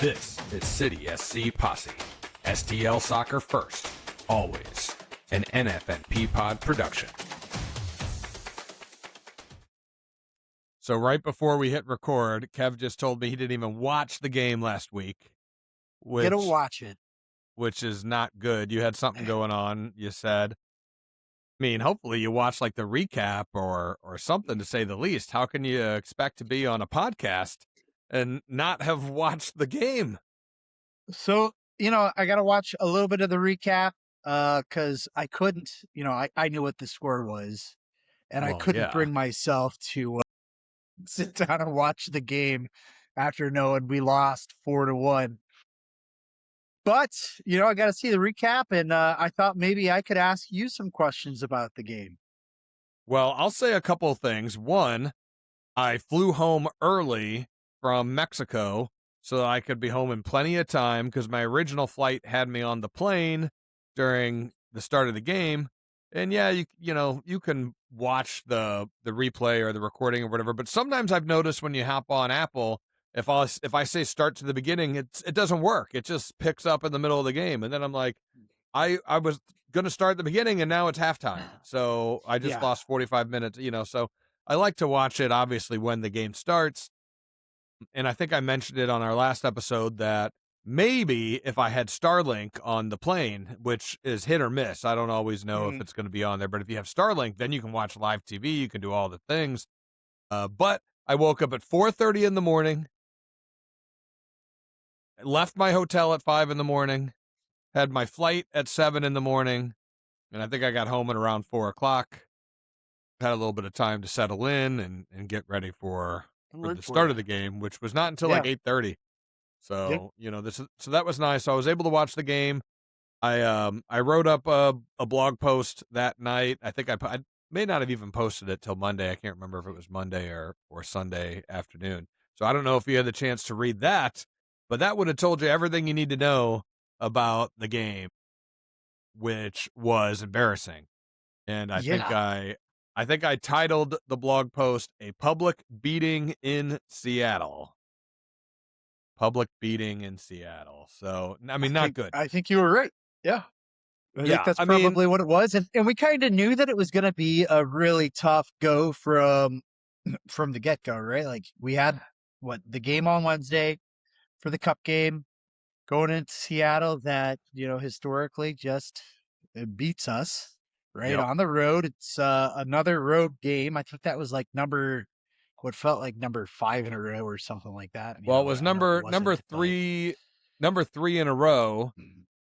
This is City SC Posse. STL Soccer first, always. An NFNP pod production. So right before we hit record, Kev just told me he didn't even watch the game last week. Get to watch it. Which is not good. You had something going on, you said. I mean, hopefully you watch like the recap or something, to say the least. How can you expect to be on a podcast and not have watched the game? So, I got to watch a little bit of the recap because I couldn't, I knew what the score was, and I couldn't bring myself to sit down and watch the game after knowing we lost 4-1. But, I got to see the recap, and I thought maybe I could ask you some questions about the game. Well, I'll say a couple of things. One, I flew home early from Mexico so that I could be home in plenty of time, because my original flight had me on the plane during the start of the game. And yeah, you can watch the replay or the recording or whatever, but sometimes I've noticed when you hop on Apple, if I say start to the beginning, it doesn't work. It just picks up in the middle of the game, and then I'm like, I was going to start at the beginning, and now it's halftime. So I just lost 45 minutes, so I like to watch it, obviously, when the game starts. And I think I mentioned it on our last episode that maybe if I had Starlink on the plane, which is hit or miss, I don't always know if it's going to be on there, but if you have Starlink, then you can watch live TV, you can do all the things. But I woke up at 4:30 in the morning, left my hotel at 5 in the morning, had my flight at 7 in the morning, and I think I got home at around 4 o'clock. Had a little bit of time to settle in and get ready for the start of the game, which was not until like 8:30. So, so that was nice. So I was able to watch the game. I wrote up a blog post that night. I think I may not have even posted it till Monday. I can't remember if it was Monday or Sunday afternoon. So I don't know if you had the chance to read that, but that would have told you everything you need to know about the game, which was embarrassing. And I think I titled the blog post "A Public Beating in Seattle." Public beating in Seattle. So, I mean, not good. I think you were right. Yeah. I think that's probably what it was. And we kind of knew that it was going to be a really tough go from the get-go, right? Like, we had the game on Wednesday for the Cup game going into Seattle that, historically just beats us, right? On the road. It's another road game. I think that was like what felt like number 5 in a row or something like that. Well, it was number 3 in a row,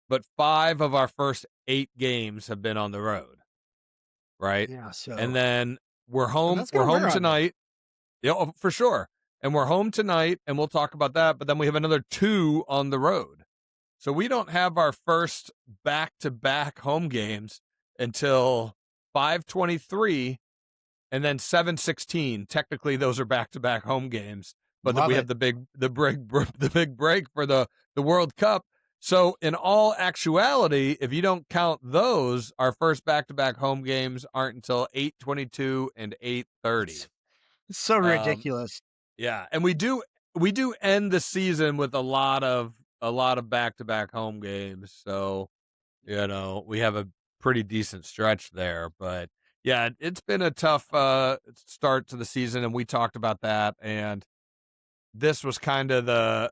but 5 of our first 8 games have been on the road, right? Yeah. So, and then we're home tonight. Yeah, for sure. And we're home tonight, and we'll talk about that. But then we have another 2 on the road, so we don't have our first back-to-back home games until 5/23. And then 7/16. Technically, those are back-to-back home games, but then we have the big break for the World Cup. So, in all actuality, if you don't count those, our first back-to-back home games aren't until 8/22 and 8/30. It's so ridiculous. Yeah, and we do end the season with a lot of back-to-back home games. So, we have a pretty decent stretch there, but. Yeah, it's been a tough start to the season, and we talked about that. And this was kind of I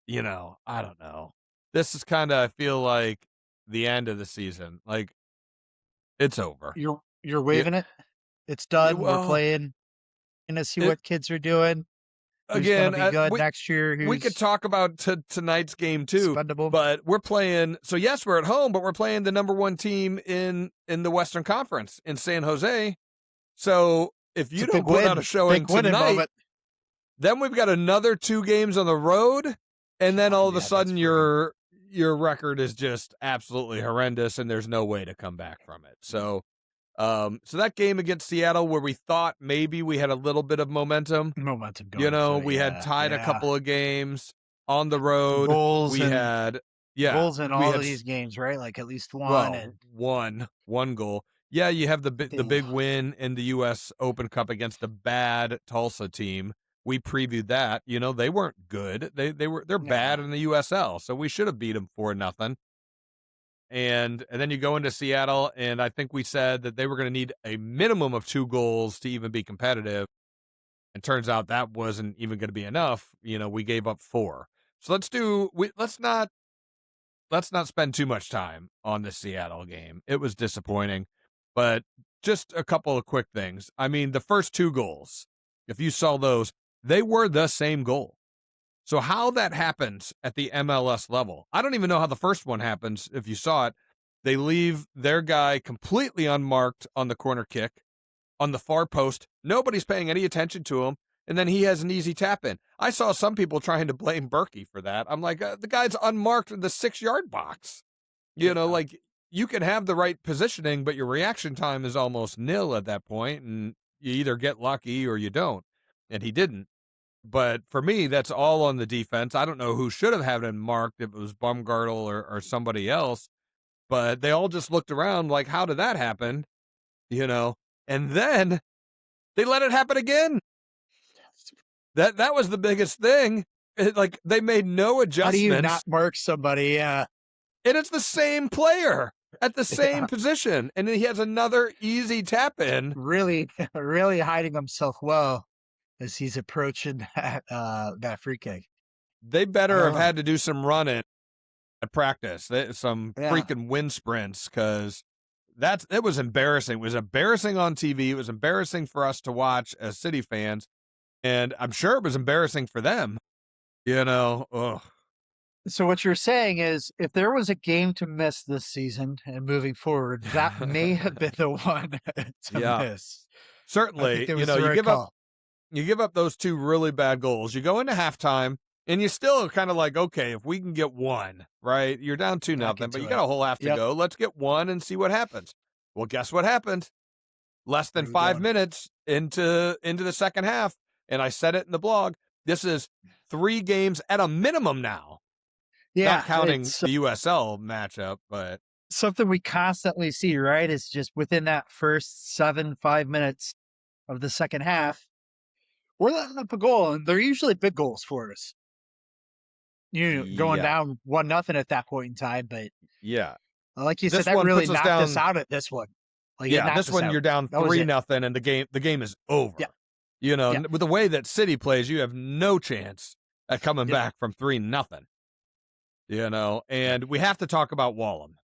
don't know. This is kind of, I feel like, the end of the season. Like, it's over. You're waving it. It's done. We're playing. Gonna see what kids are doing. Again, be good next year. We could talk about tonight's game too, expendable. But we're playing. So yes, we're at home, but we're playing the number 1 team in the Western Conference in San Jose. So if you don't put out a showing tonight, then we've got another 2 games on the road, and then all of a sudden your record is just absolutely horrendous, and there's no way to come back from it. So. So that game against Seattle, where we thought maybe we had a little bit of momentum going, we had tied a couple of games on the road. Goals goals in all of these games, right? Like at least one. One goal. Yeah, you have the big win in the U.S. Open Cup against a bad Tulsa team, we previewed that. They weren't good. They're bad in the USL, so we should have beat them 4-0. And then you go into Seattle, and I think we said that they were going to need a minimum of 2 goals to even be competitive. And turns out that wasn't even going to be enough. We gave up 4. So let's not spend too much time on the Seattle game. It was disappointing, but just a couple of quick things. I mean, the first 2 goals, if you saw those, they were the same goal. So how that happens at the MLS level, I don't even know how the first one happens. If you saw it, they leave their guy completely unmarked on the corner kick on the far post. Nobody's paying any attention to him. And then he has an easy tap in. I saw some people trying to blame Berkey for that. I'm like, the guy's unmarked in the 6-yard box. Like, you can have the right positioning, but your reaction time is almost nil at that point, and you either get lucky or you don't. And he didn't. But for me, that's all on the defense. I don't know who should have had him marked, if it was Baumgartel or somebody else. But they all just looked around like, how did that happen? And then they let it happen again. That was the biggest thing. They made no adjustments. How do you not mark somebody? Yeah. And it's the same player at the same position. And then he has another easy tap in. Really, really hiding himself well as he's approaching that free kick. They better have had to do some running at practice, some freaking wind sprints, because it was embarrassing. It was embarrassing on TV. It was embarrassing for us to watch as City fans. And I'm sure it was embarrassing for them, Ugh. So what you're saying is, if there was a game to miss this season and moving forward, that may have been the one to miss. Certainly, you give up those 2 really bad goals. You go into halftime, and you still kind of like, okay, if we can get 1, right? You're down 2-0, but you got a whole half to go. Let's get 1 and see what happens. Well, guess what happened? Less than 5 minutes into the second half, and I said it in the blog, this is 3 games at a minimum now. Yeah, not counting the USL matchup, but something we constantly see, right? Is just within that first 5 minutes of the second half, we're letting up a goal, and they're usually big goals for us. Going down 1-0 at that point in time, but like you said, that really knocked us out at this one. This one you're down 3-0, and the game is over. Yeah. With the way that City plays, you have no chance at coming back from 3-0. And we have to talk about Wallem.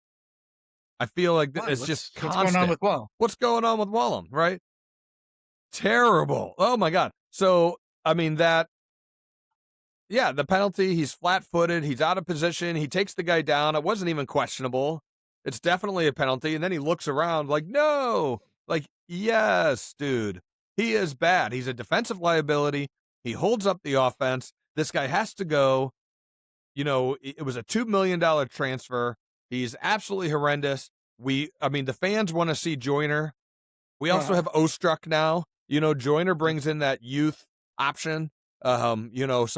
I feel like it's just constant. What's going on with Wallem? What's going on with Wallem, right? Terrible. Oh, my God. So, I mean, the penalty, he's flat-footed. He's out of position. He takes the guy down. It wasn't even questionable. It's definitely a penalty. And then he looks around like, no. Like, yes, dude. He is bad. He's a defensive liability. He holds up the offense. This guy has to go. It was a $2 million transfer. He's absolutely horrendous. The fans want to see Joyner. We also have Ostruck now. Joyner brings in that youth option, some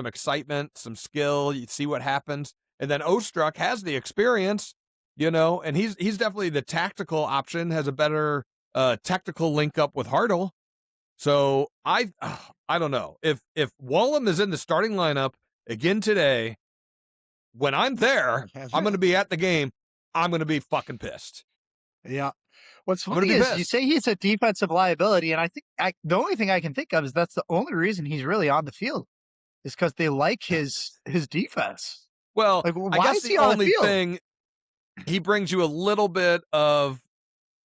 excitement, some skill. You see what happens. And then Ostruck has the experience, and he's definitely the tactical option, has a better technical link up with Hartle. So I don't know. If Wallem is in the starting lineup again today, when I'm there, I'm going to be at the game. I'm going to be fucking pissed. Yeah. What's funny is you say he's a defensive liability, and I think the only thing I can think of is that's the only reason he's really on the field is because they like his defense. Well, I guess the only thing, he brings you a little bit of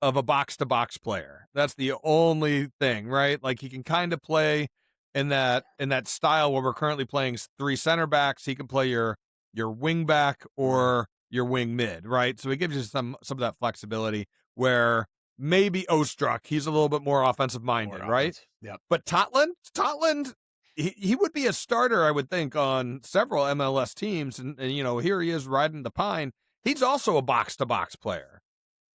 a box-to-box player. That's the only thing, right? Like, he can kind of play in that style where we're currently playing 3 center backs. He can play your wing back or your wing mid, right? So he gives you some of that flexibility where maybe Ostruck, he's a little bit more offensive minded, right? Yeah. But Totland, he would be a starter, I would think, on several MLS teams. And here he is riding the pine. He's also a box to box player.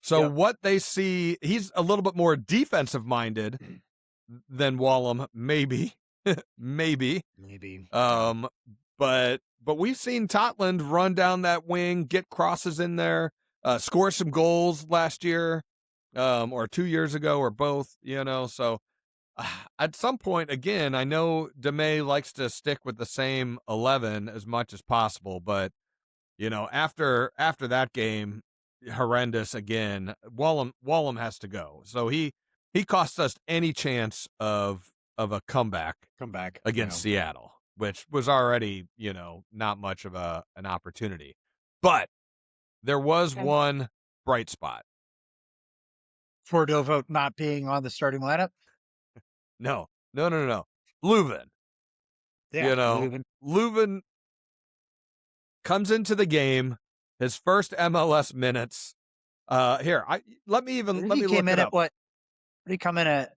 So what they see, he's a little bit more defensive minded than Wallem, maybe. Maybe. But we've seen Totland run down that wing, get crosses in there, score some goals last year, or 2 years ago, or both, so at some point, again, I know DeMay likes to stick with the same 11 as much as possible, but after that game, horrendous again. Wallem has to go, so he cost us any chance of a comeback against Seattle, which was already not much of an opportunity. But there was one bright spot. Cordova not being on the starting lineup. No. Leuven. Yeah, Leuven comes into the game, his first MLS minutes. Let me look it up. What did he come in at?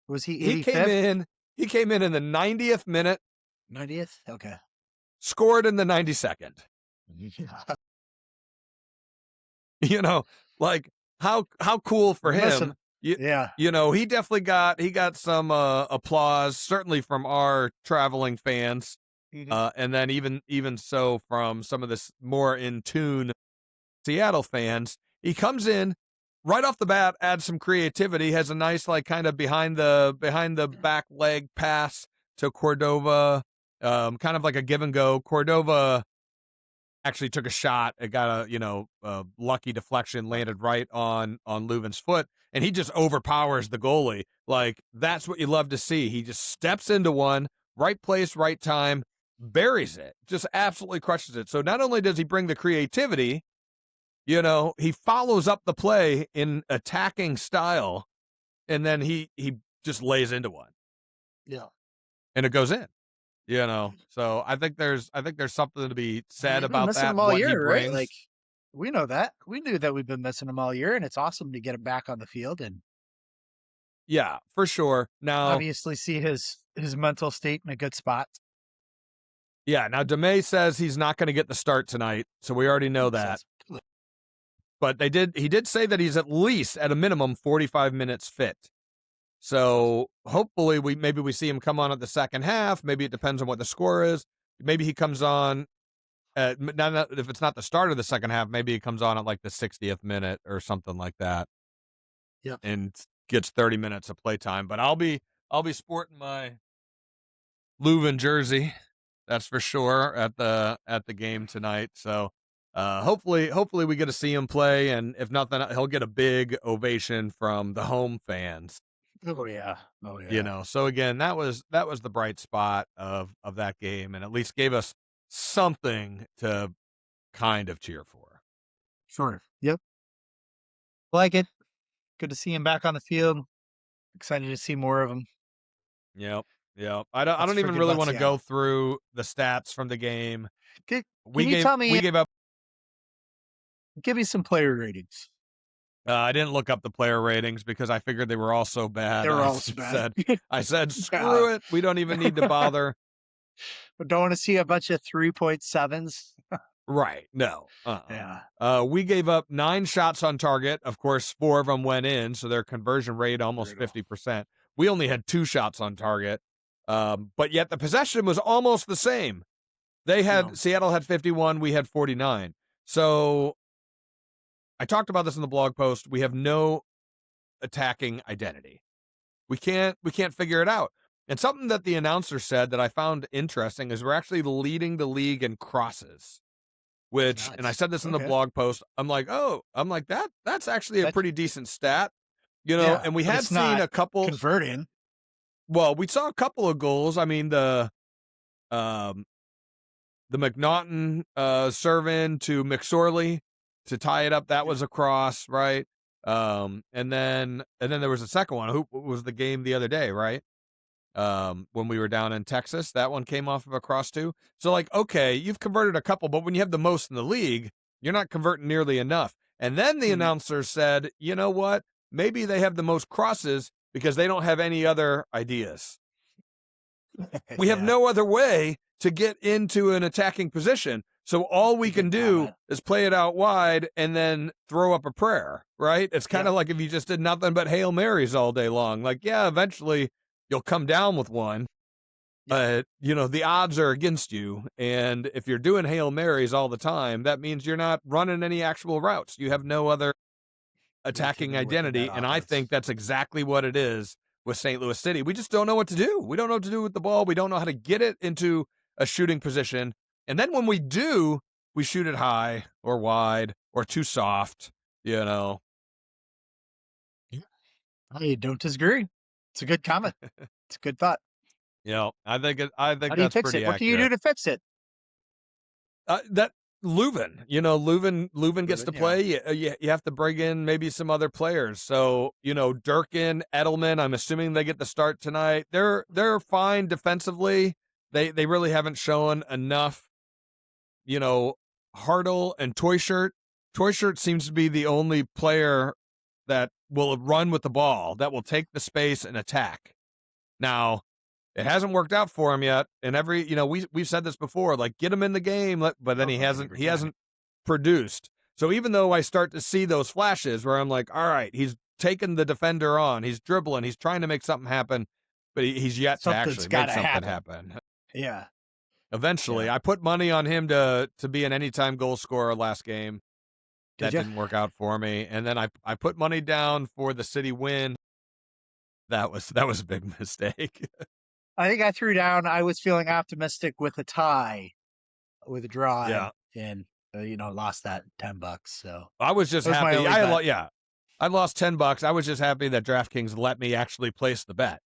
Was he 85th? He came in the 90th minute. 90th? Okay. Scored in the 92nd. Like how cool for him. Yeah. He definitely got some applause, certainly from our traveling fans. And then even so from some of this more in tune Seattle fans. He comes in right off the bat, adds some creativity, has a nice kind of behind the back leg pass to Cordova, kind of like a give and go. Cordova actually took a shot. It got a lucky deflection, landed right on Leuven's foot, and he just overpowers the goalie. Like, that's what you love to see. He just steps into one, right place, right time, buries it, just absolutely crushes it. So not only does he bring the creativity, he follows up the play in attacking style, and then he just lays into one. Yeah. And it goes in. So I think there's something to be said about that. Him all year, right? Like, we know that. We knew that we've been missing him all year, and it's awesome to get him back on the field. And yeah, for sure. Now, obviously, see his mental state in a good spot. Yeah. Now, DeMay says he's not going to get the start tonight, so we already know that. But he did say that he's at least, at a minimum, 45 minutes fit. So hopefully maybe we see him come on at the second half. Maybe it depends on what the score is. Maybe he comes on if it's not the start of the second half, maybe he comes on at like the 60th minute or something like that. Yep. And gets 30 minutes of playtime. But I'll be sporting my Leuven jersey, that's for sure, at the game tonight. So hopefully we get to see him play, and if nothing, he'll get a big ovation from the home fans. Oh yeah. So again, that was the bright spot of that game, and at least gave us something to kind of cheer for. Sure. Yep. Like it. Good to see him back on the field. Excited to see more of him. Yep. I don't even really want to go through the stats from the game. We gave up. Give me some player ratings. I didn't look up the player ratings because I figured they were all so bad. They were all so bad. I said, screw it. We don't even need to bother. But don't want to see a bunch of 3.7s. Right. No. Yeah. We gave up 9 shots on target. Of course, 4 of them went in, so their conversion rate almost 50%. We only had 2 shots on target. But yet the possession was almost the same. Seattle had 51, we had 49. So I talked about this in the blog post. We have no attacking identity. We can't figure it out. And something that the announcer said that I found interesting is we're actually leading the league in crosses, which, nice. And I said this in the blog post. I'm like, that's actually a pretty decent stat, and we had seen a couple converting. Well, we saw a couple of goals. I mean, the McNaughton serve in to McSorley to tie it up. That was a cross, right? And then there was a second one. Who was the game the other day, right? When we were down in Texas, that one came off of a cross too. So okay, you've converted a couple, but when you have the most in the league, you're not converting nearly enough. And then the announcer said, you know what? Maybe they have the most crosses because they don't have any other ideas. We have no other way to get into an attacking position. So all we can do is play it out wide and then throw up a prayer, right? It's kind of like if you just did nothing but Hail Marys all day long. Like, eventually you'll come down with one. But, the odds are against you. And if you're doing Hail Marys all the time, that means you're not running any actual routes. You have no other attacking identity. And I think that's exactly what it is with St. Louis City. We just don't know what to do. We don't know what to do with the ball. We don't know how to get it into a shooting position. And then when we do, we shoot it high or wide or too soft, you know. I don't disagree. It's a good comment. It's a good thought. You know, I think How do you that's fix pretty it? What do you accurate. do to fix it? That Leuven, you know, Leuven gets to play. You have to bring in maybe some other players. So, you know, Durkin, Edelman, I'm assuming they get the start tonight. They're fine defensively. They really haven't shown enough. You know, Hartle and Toyshirt. Toyshirt seems to be the only player that will run with the ball, that will take the space and attack. Now, it hasn't worked out for him yet. And we've said this before, like, get him in the game, but then he hasn't produced. So even though I start to see those flashes where I'm like, all right, he's taking the defender on, he's dribbling, he's trying to make something happen, but he's yet to actually make something happen. Yeah. Eventually, I put money on him to be an anytime goal scorer last game. That didn't work out for me. And then I put money down for the City win. That was a big mistake. I think I threw down. I was feeling optimistic with a tie, with a draw, and lost that $10. So I was just happy. I lost $10. I was just happy that DraftKings let me actually place the bet.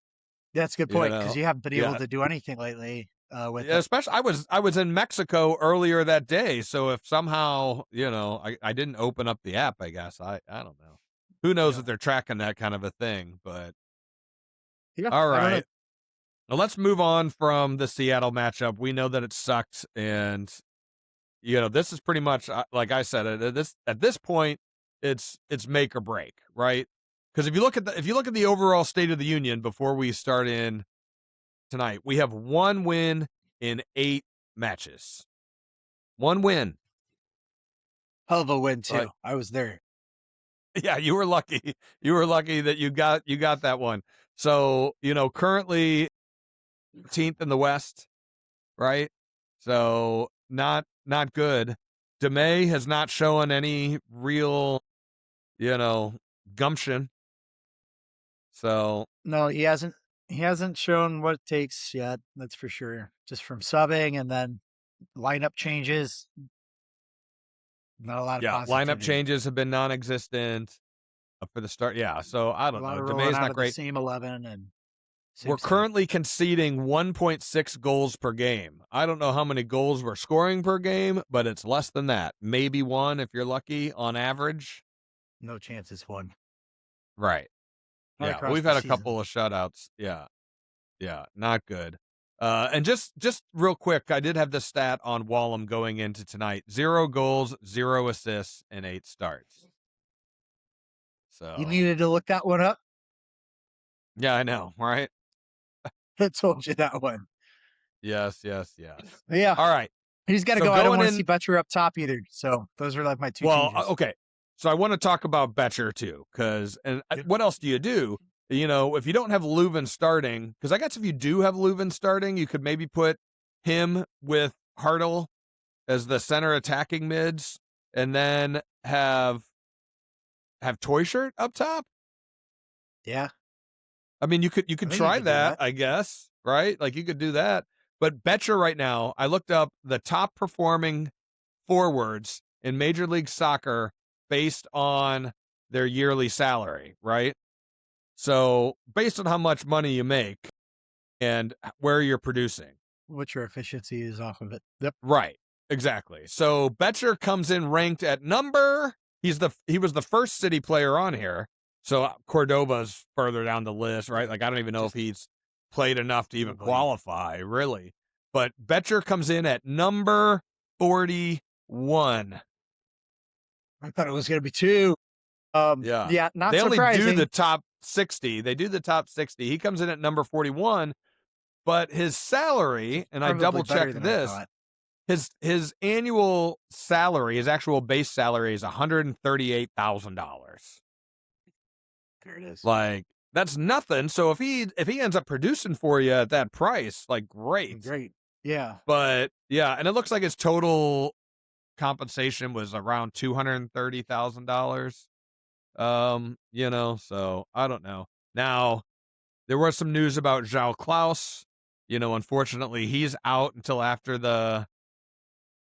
That's a good point, because you haven't been able to do anything lately. Especially I was in Mexico earlier that day, so if somehow I didn't open up the app, I guess I don't know. Who knows if they're tracking that kind of a thing, but all right. Now let's move on from the Seattle matchup. We know that it sucked, and this is pretty much like I said. At this point, it's make or break, right? Because if you look at the overall State of the Union before we start in tonight, we have one win in 8 matches. One win. Hell of a win too. I was there. Yeah, you were lucky. You were lucky that you got that one. So currently 13th in the West, right? So not good. DeMay has not shown any real, gumption. So no, he hasn't. He hasn't shown what it takes yet. That's for sure. Just from subbing and then lineup changes. Not a lot of positivity. Lineup changes have been non-existent for the start. Yeah, so I don't know. DeMay's not great. Same 11 and. We're currently conceding 1.6 goals per game. I don't know how many goals we're scoring per game, but it's less than that. Maybe 1 if you're lucky on average. No chance it's 1. Right. Yeah, we've had a couple of shutouts. Yeah, not good. And just real quick, I did have the stat on Wallem going into tonight: 0 goals, 0 assists, and 8 starts. So you needed to look that one up. Yeah, I know, right? I told you that one. Yes. Yeah. All right. He's got to go. I don't want to see Betcher up top either. So those are like my 2 changes. Okay. So I want to talk about Betcher too, what else do you do? If you don't have Leuven starting, because I guess if you do have Leuven starting, you could maybe put him with Hartle as the center attacking mids, and then have Toyshirt up top. Yeah. I mean, you could try that, I guess, right? Like you could do that. But Betcher right now, I looked up the top performing forwards in Major League Soccer based on their yearly salary, right? So based on how much money you make and where you're producing. What your efficiency is off of it. Yep. Right. Exactly. So Betcher comes in ranked at he was the first City player on here. So Cordova's further down the list, right? Like, I don't even know if he's played enough to even qualify, really. But Betcher comes in at number 41. I thought it was going to be 2. Not they surprising. They only do the top 60. They do the top 60. He comes in at number 41, but his salary, and I double-checked this, his annual salary, his actual base salary is $138,000. There it is. Like, that's nothing. So if he ends up producing for you at that price, like, great. Yeah. But yeah, and it looks like his total compensation was around $230,000. So I don't know. Now, There was some news about João Klaus. Unfortunately, he's out until after the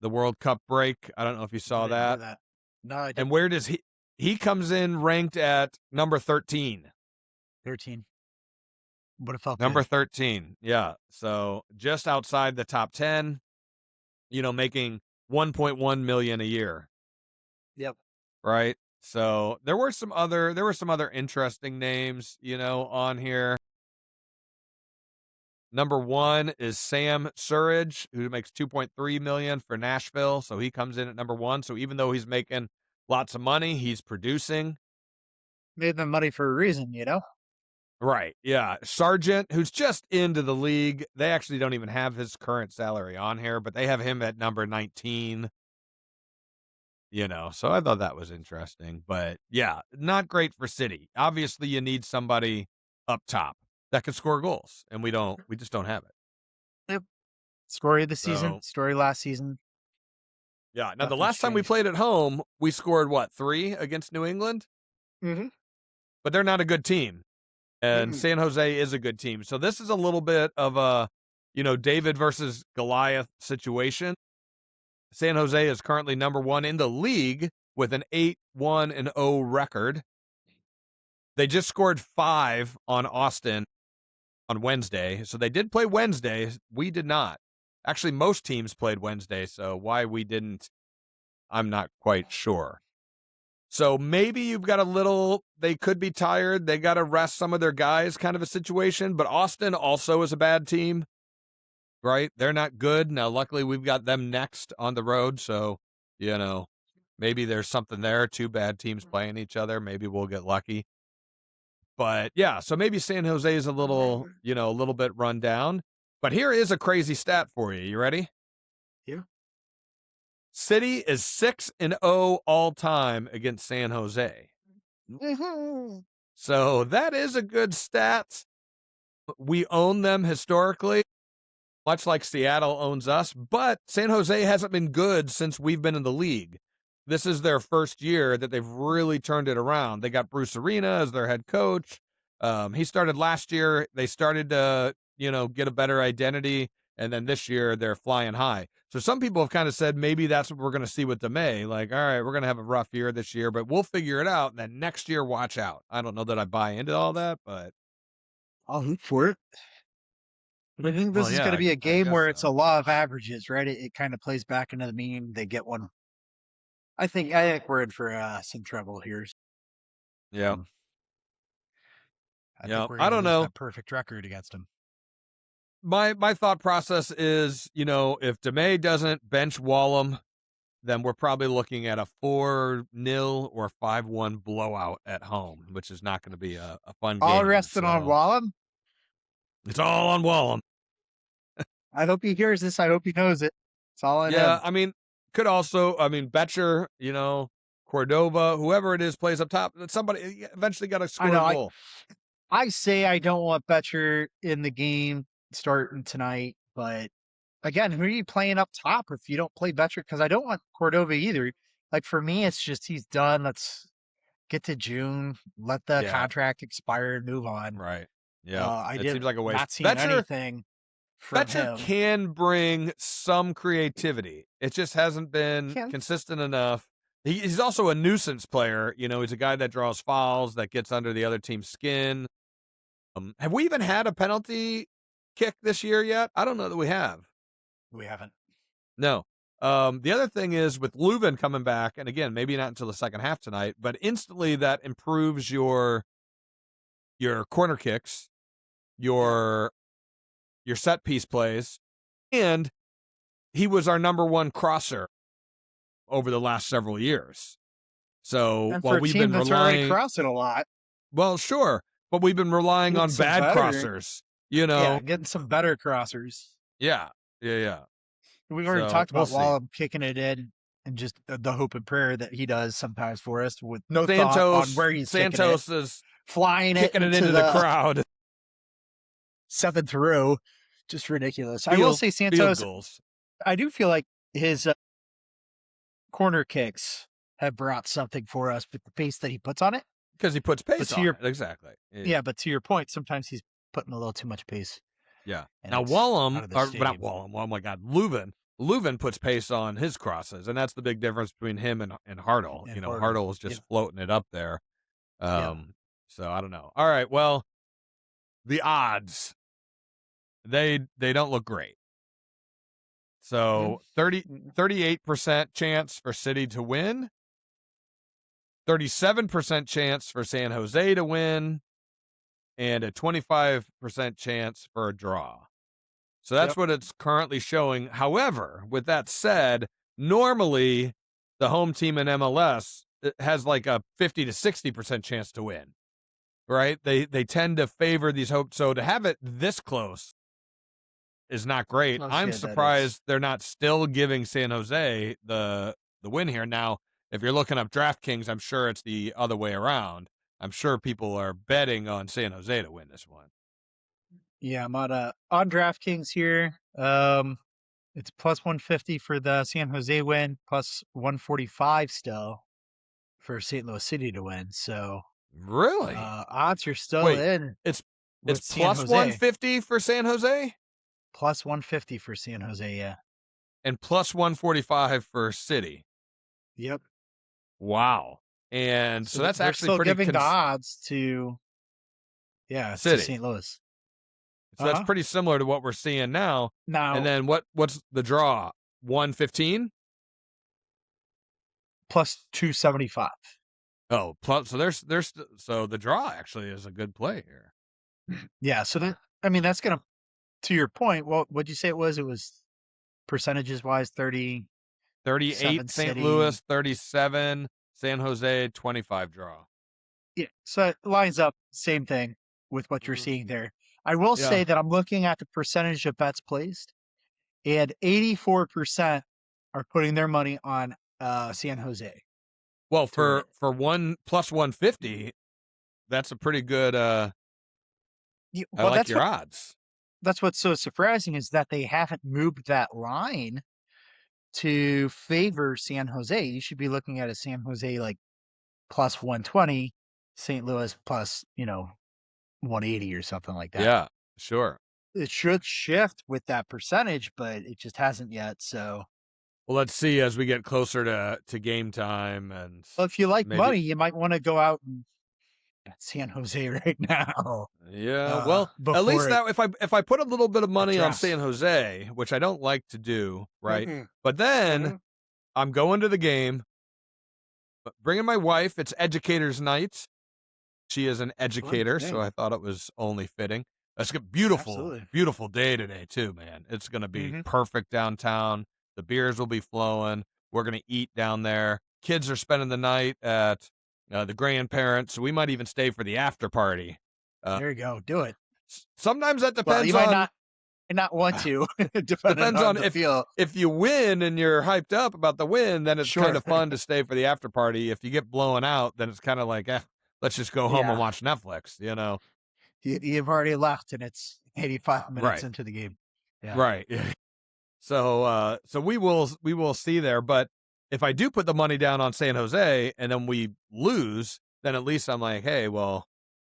World Cup break. I don't know if you saw that. No, I didn't. And where does he comes in ranked at number 13. 13. But it felt number good. 13. Yeah. So just outside the top 10, making 1.1 million a year. Yep. Right. So there were some other interesting names, on here. Number 1 is Sam Surridge, who makes 2.3 million for Nashville. So he comes in at number 1. So even though he's making lots of money, he's producing. Made them money for a reason, Right. Yeah. Sargent, who's just into the league. They actually don't even have his current salary on here, but they have him at number 19. So I thought that was interesting. But yeah, not great for City. Obviously, you need somebody up top that can score goals, and we just don't have it. Yep. Story of the season, story last season. Yeah. Now, the last time we played at home, we scored 3 against New England? Mm-hmm. But they're not a good team. And San Jose is a good team. So this is a little bit of a, David versus Goliath situation. San Jose is currently number 1 in the league with an 8-1-0 record. They just scored 5 on Austin on Wednesday. So they did play Wednesday. We did not. Actually, most teams played Wednesday. So why we didn't, I'm not quite sure. So maybe you've got they could be tired. They got to rest some of their guys kind of a situation. But Austin also is a bad team, right? They're not good. Now, luckily, we've got them next on the road. So, maybe there's something there. 2 bad teams playing each other. Maybe we'll get lucky. But yeah, so maybe San Jose is a little bit run down. But here is a crazy stat for you. You ready? Yeah. City is 6-0 all time against San Jose. Mm-hmm. So that is a good stat. We own them historically, much like Seattle owns us, but San Jose hasn't been good since we've been in the league. This is their first year that they've really turned it around. They got Bruce Arena as their head coach. He started last year. They started to, get a better identity. And then this year they're flying high. So some people have kind of said maybe that's what we're going to see with DeMay. Like, all right, we're going to have a rough year this year, but we'll figure it out. And then next year, watch out. I don't know that I buy into all that, but I'll hoop for it. But I think this is going to be a game where it's a law of averages, right? It kind of plays back into the mean. They get one. I think we're in for some trouble here. Yeah. I think we're going to lose a perfect record against them. My thought process is, if DeMay doesn't bench Wallem, then we're probably looking at a 4-0 or 5-1 blowout at home, which is not going to be a fun game. All resting on Wallem? It's all on Wallem. I hope he hears this. I hope he knows it. It's all on him. Yeah, Betcher, Cordova, whoever it is plays up top. Somebody eventually got to score a goal. I say I don't want Betcher in the game starting tonight, but again, who are you playing up top if you don't play Betcher? Because I don't want Cordova either. Like, for me, it's just he's done. Let's get to June, let the contract expire and move on. Right. Yeah. It seems like a waste. Not seeing anything from Betcher him. can bring some creativity. It just hasn't been consistent enough. He's also a nuisance player. He's a guy that draws fouls, that gets under the other team's skin. Have we even had a penalty kick this year yet? I don't know that we have. We haven't. No. The other thing is with Leuven coming back, and again, maybe not until the second half tonight, but instantly that improves your corner kicks, your set piece plays, and he was our number 1 crosser over the last several years. So while we've been relying crossing a lot. Well, sure, but we've been relying on bad crossers. Yeah, getting some better crossers. Yeah. We've already talked about Wallem kicking it in, and just the hope and prayer that he does sometimes for us with no thought on where he's Santos is flying kicking it into the crowd. 7th row, just ridiculous. I will say Santos. I do feel like his corner kicks have brought something for us with the pace that he puts on it. Because he puts pace on it. Exactly. Yeah, but to your point, sometimes he's putting a little too much pace. Yeah. And Now it's out Wallem, of the or not stadium. Wallem. Oh my God, Leuven puts pace on his crosses, and that's the big difference between him and Hartle. And Hartle. Hartle is just Yeah. floating it up there. Yeah. So I don't know. All right, well, the odds they don't look great. So 38% chance for City to win, 37% chance for San Jose to win, and a 25% chance for a draw. So that's what it's currently showing. However, with that said, normally the home team in MLS has like a 50 to 60% chance to win, right? They tend to favor these hopes. So to have it this close is not great. I'm surprised they're not still giving San Jose the win here. Now, if you're looking up DraftKings, I'm sure it's the other way around. I'm sure people are betting on San Jose to win this one. Yeah, I'm on DraftKings here. It's plus 150 for the San Jose win, plus 145 still for St. Louis City to win. So really, odds are still wait. in. It's San plus Jose. 150 for San Jose, plus 150 for San Jose. Yeah, and plus 145 for City. Yep. Wow, and so that's actually still pretty giving the odds to City. to St. Louis. So that's pretty similar to what we're seeing now. Now, and then what's the draw? 115 plus 275. Oh, plus so there's so the draw actually is a good play here. Yeah, so that's gonna, to your point. What'd you say it was? It was percentages wise 38 St. Louis, 37 San Jose, 25 draw. Yeah, so it lines up, same thing with what you're seeing there. I will say that I'm looking at the percentage of bets placed, and 84% are putting their money on San Jose. Well, for one plus 150, that's a pretty good. I like your odds. That's what's so surprising is that they haven't moved that line to favor San Jose. You should be looking at a San Jose like plus 120, St. Louis plus 180 or something like that. Yeah, sure. It should shift with that percentage, but it just hasn't yet. So, well, let's see as we get closer to game time. And well, if you like money, you might want to go out and bet San Jose right now. Yeah, well, at least now if I put a little bit of money on San Jose, which I don't like to do, right? But then I'm going to the game, bringing my wife. It's educators' night. She is an educator, so I thought it was only fitting. It's a beautiful day today too, man. It's going to be perfect downtown. The beers will be flowing. We're going to eat down there. Kids are spending the night at the grandparents, so we might even stay for the after party. There you go. Do it. Sometimes that depends you might not want to. Depends on if you win and you're hyped up about the win, then it's kind of fun to stay for the after party. If you get blown out, then it's kind of like, let's just go home and watch Netflix, You've already left, and it's 85 minutes into the game. Yeah. Right. So we will see there. But if I do put the money down on San Jose and then we lose, then at least I'm like, hey, well,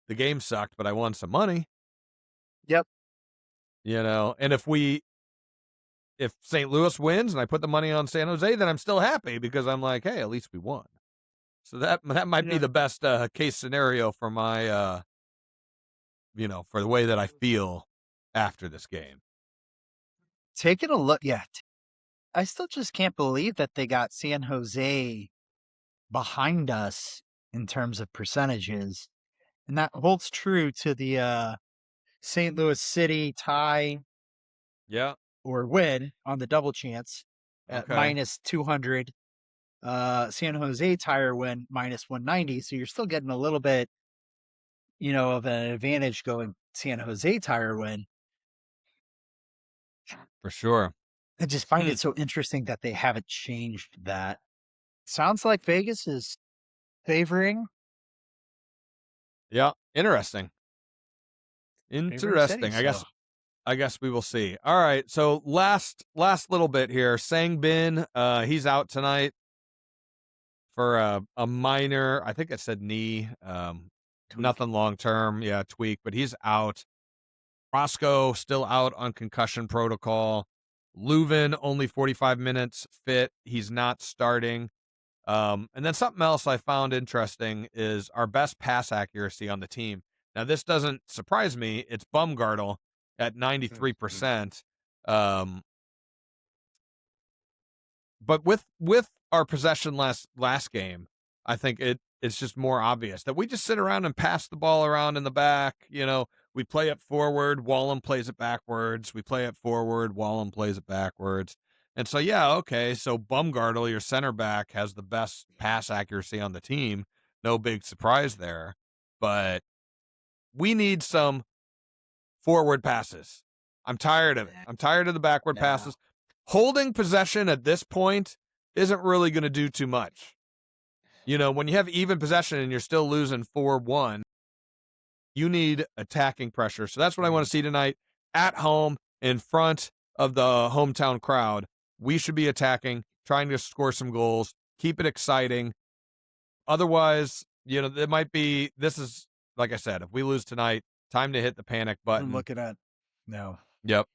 the game sucked, but I won some money. Yep. And if St. Louis wins and I put the money on San Jose, then I'm still happy because I'm like, hey, at least we won. So that might be the best case scenario for my, for the way that I feel after this game. Taking a look, I still just can't believe that they got San Jose behind us in terms of percentages. And that holds true to the St. Louis City tie or win on the double chance at minus 200. San Jose tire win minus 190. So you're still getting a little bit, of an advantage going San Jose tire win. For sure. I just find it so interesting that they haven't changed that. Sounds like Vegas is favoring. Yeah, interesting. City, I guess we will see. All right, so last little bit here. Sang Bin, he's out tonight for a minor, I think I said knee, nothing long term, tweak, but he's out. Roscoe still out on concussion protocol. Leuven only 45 minutes fit. He's not starting. And then something else I found interesting is our best pass accuracy on the team. Now, this doesn't surprise me. It's Bumgartle at 93%. But with our possession last game, I think it's just more obvious that we just sit around and pass the ball around in the back. We play it forward, Wallem plays it backwards. We play it forward, Wallem plays it backwards. And so, so Bumgartle, your center back, has the best pass accuracy on the team. No big surprise there. But we need some forward passes. I'm tired of it. I'm tired of the backward passes. Holding possession at this point isn't really going to do too much. When you have even possession and you're still losing 4-1, you need attacking pressure. So that's what I want to see tonight at home in front of the hometown crowd. We should be attacking, trying to score some goals, keep it exciting. Otherwise, this is, like I said, if we lose tonight, time to hit the panic button. I'm looking at no. Yep.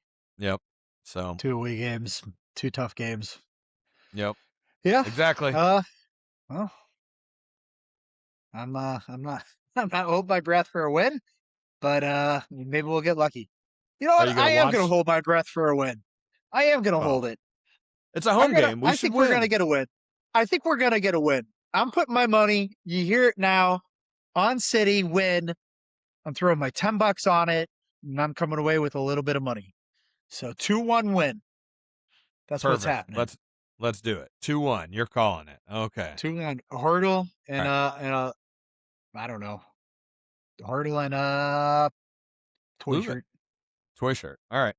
So 2 away games, 2 tough games. Yep. Yeah. Exactly. Well, I'm not holding my breath for a win, but maybe we'll get lucky. You know what? I am going to hold my breath for a win. I am going to hold it. It's a home game. I think we're going to get a win. I think we're going to get a win. I'm putting my money. You hear it now. On City win. I'm throwing my $10 on it, and I'm coming away with a little bit of money. So 2-1 win. That's perfect. What's happening. Let's do it. 2-1. You're calling it. Okay. 2-1. A hurdle and a I don't know. A hurdle and a toy shirt. Toy shirt. All right.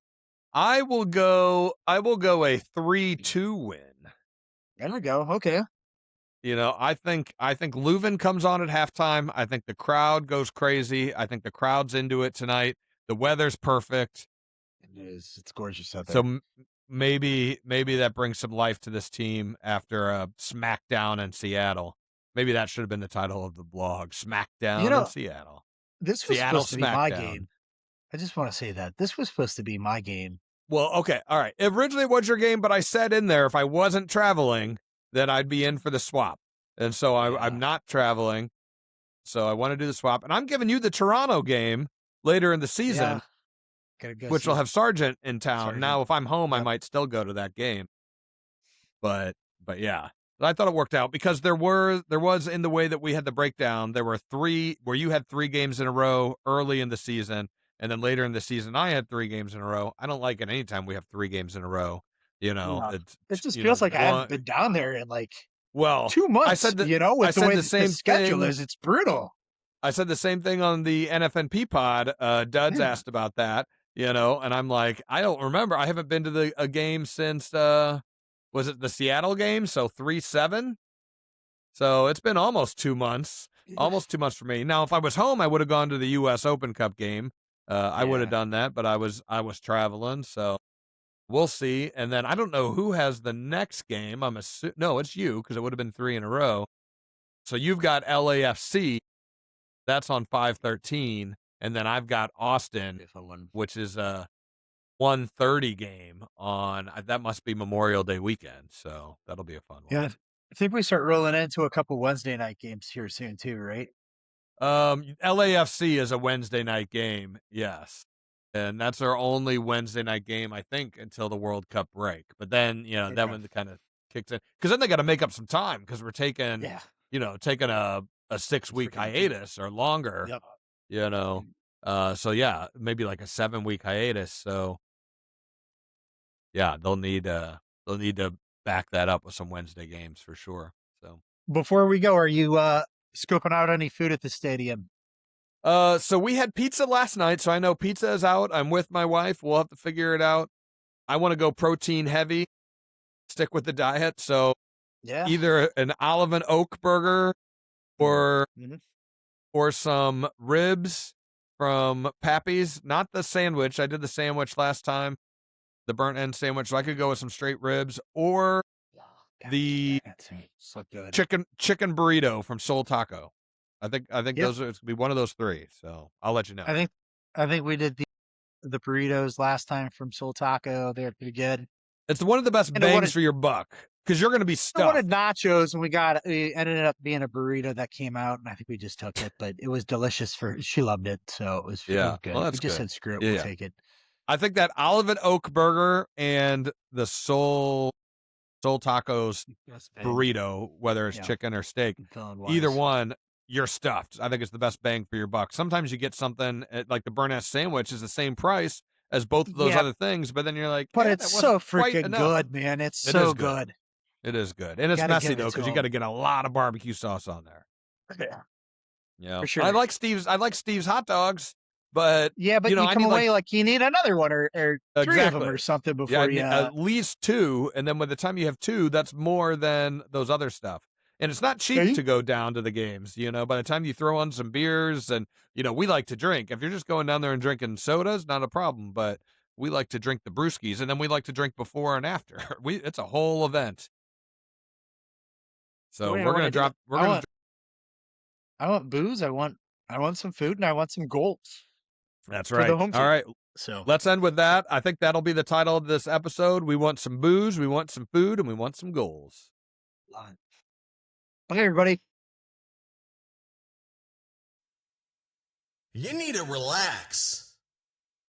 I will go a 3-2 win. There we go. Okay. I think Leuven comes on at halftime. I think the crowd goes crazy. I think the crowd's into it tonight. The weather's perfect. It is. It's gorgeous out there. So maybe that brings some life to this team after a smackdown in Seattle. Maybe that should have been the title of the blog. Smackdown in Seattle. This was supposed to be my game. I just want to say that. This was supposed to be my game. Well, okay. All right. Originally it was your game, but I said in there if I wasn't traveling, then I'd be in for the swap. And so I'm not traveling. So I want to do the swap. And I'm giving you the Toronto game later in the season, which will have Sargent in town. Now, if I'm home, I might still go to that game. But yeah. I thought it worked out because there was in the way that we had the breakdown, there were 3 where you had 3 games in a row early in the season. And then later in the season, I had 3 games in a row. I don't like it anytime we have 3 games in a row. It just feels like I haven't been down there in 2 months. I said with the way the schedule is, it's brutal. I said the same thing on the NFNP pod. Duds asked about that, and I'm like, I don't remember. I haven't been to a game since was it the Seattle game? So 3-7. So it's been almost 2 months. Almost 2 months for me. Now, if I was home, I would have gone to the U.S. Open Cup game. I would have done that, but I was traveling, so we'll see. And then I don't know who has the next game. No, it's you because it would have been 3 in a row. So you've got LAFC. That's on 5/13, and then I've got Austin, which is a 1:30 game on. That must be Memorial Day weekend, so that'll be a fun one. Yeah, I think we start rolling into a couple Wednesday night games here soon too, right? LAFC is a Wednesday night game, yes. And that's our only Wednesday night game, I think, until the World Cup break. But then, that one kind of kicks in. Because then they got to make up some time because we're taking a 6-week hiatus or longer. Yep. So, maybe like a 7-week hiatus. So, they'll need to back that up with some Wednesday games for sure. So before we go, are you scoping out any food at the stadium? So we had pizza last night, so I know pizza is out. I'm with my wife. We'll have to figure it out. I want to go protein heavy, stick with the diet. So either an olive and oak burger or some ribs from Pappy's. Not the sandwich. I did the sandwich last time, the burnt end sandwich. So I could go with some straight ribs or the chicken burrito from Soul Taco. I think those are, it's gonna be one of those 3. So I'll let you know. I think we did the burritos last time from Soul Taco. They're pretty good. It's one of the best bangs for your buck because you're going to be stuffed. I wanted nachos, and we ended up being a burrito that came out, and I think we just took it, but it was delicious. She loved it, so it was good. Well, that's we just good. said screw it, we'll take it. I think that Olive and Oak burger and the Soul Tacos burrito, whether it's chicken or steak, either one, you're stuffed. I think it's the best bang for your buck. Sometimes you get something like the burn ass sandwich is the same price as both of those other things, but then you're like, but it's so freaking good, man. It's so good. It is good. And it's messy though, because you got to get a lot of barbecue sauce on there. Yeah. For sure. I like Steve's hot dogs, but but you come away like you need another one or three of them or something before you at least two, and then by the time you have two, that's more than those other stuff. And it's not cheap to go down to the games, by the time you throw on some beers and, we like to drink. If you're just going down there and drinking sodas, not a problem, but we like to drink the brewskis, and then we like to drink before and after. It's a whole event. So we're going to drop, I want booze. I want some food, and I want some goals. That's right. All right. So let's end with that. I think that'll be the title of this episode. We want some booze, we want some food, and we want some goals. Okay, everybody. You need to relax.